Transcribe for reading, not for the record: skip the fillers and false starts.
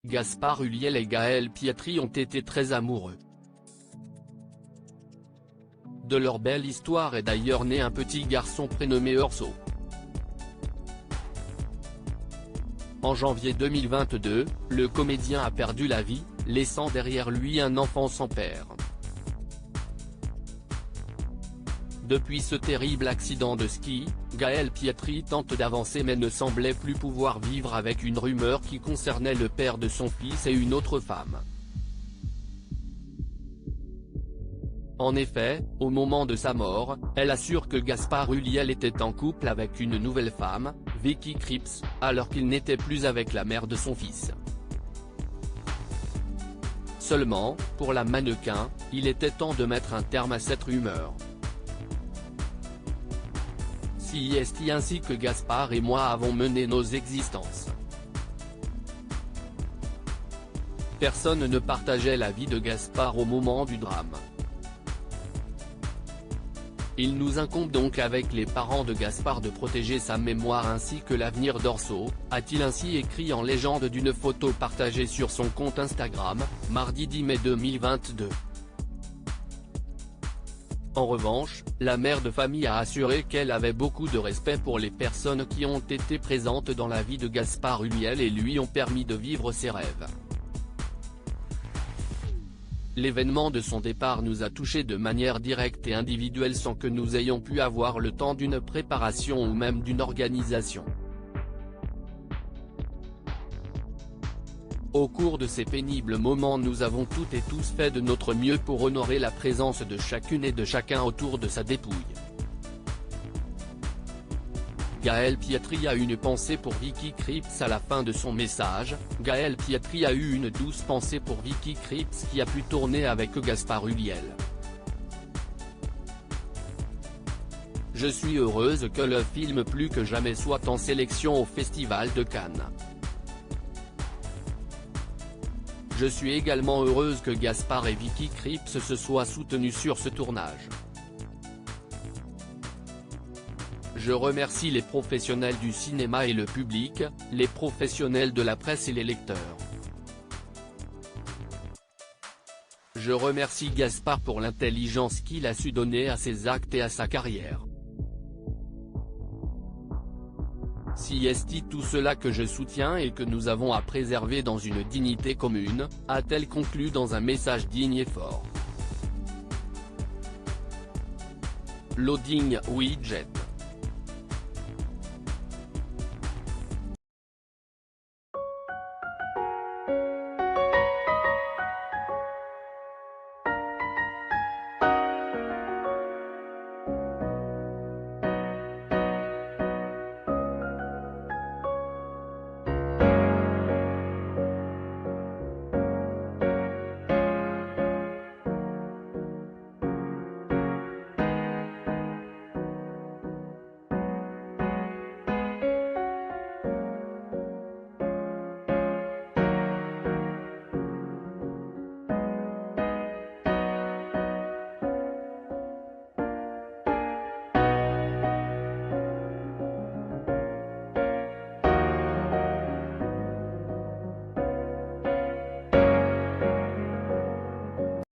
Gaspard Ulliel et Gaëlle Pietri ont été très amoureux. De leur belle histoire est d'ailleurs né un petit garçon prénommé Orso. En janvier 2022, le comédien a perdu la vie, laissant derrière lui un enfant sans père. Depuis ce terrible accident de ski, Gaëlle Pietri tente d'avancer mais ne semblait plus pouvoir vivre avec une rumeur qui concernait le père de son fils et une autre femme. En effet, au moment de sa mort, elle assure que Gaspard Ulliel était en couple avec une nouvelle femme, Vicky Krieps, alors qu'il n'était plus avec la mère de son fils. Seulement, pour la mannequin, il était temps de mettre un terme à cette rumeur. C'est ainsi que Gaspard et moi avons mené nos existences. Personne ne partageait la vie de Gaspard au moment du drame. Il nous incombe donc avec les parents de Gaspard de protéger sa mémoire ainsi que l'avenir d'Orso, a-t-il ainsi écrit en légende d'une photo partagée sur son compte Instagram, mardi 10 mai 2022. En revanche, la mère de famille a assuré qu'elle avait beaucoup de respect pour les personnes qui ont été présentes dans la vie de Gaspard Ulliel et lui ont permis de vivre ses rêves. L'événement de son départ nous a touchés de manière directe et individuelle sans que nous ayons pu avoir le temps d'une préparation ou même d'une organisation. Au cours de ces pénibles moments nous avons toutes et tous fait de notre mieux pour honorer la présence de chacune et de chacun autour de sa dépouille. Gaëlle Pietri a eu une pensée pour Vicky Krieps à la fin de son message. Gaëlle Pietri a eu une douce pensée pour Vicky Krieps qui a pu tourner avec Gaspard Ulliel. Je suis heureuse que le film plus que jamais soit en sélection au Festival de Cannes. Je suis également heureuse que Gaspard et Vicky Krieps se soient soutenus sur ce tournage. Je remercie les professionnels du cinéma et le public, les professionnels de la presse et les lecteurs. Je remercie Gaspard pour l'intelligence qu'il a su donner à ses actes et à sa carrière. C'est tout cela que je soutiens et que nous avons à préserver dans une dignité commune, a-t-elle conclu dans un message digne et fort. Loading Widget.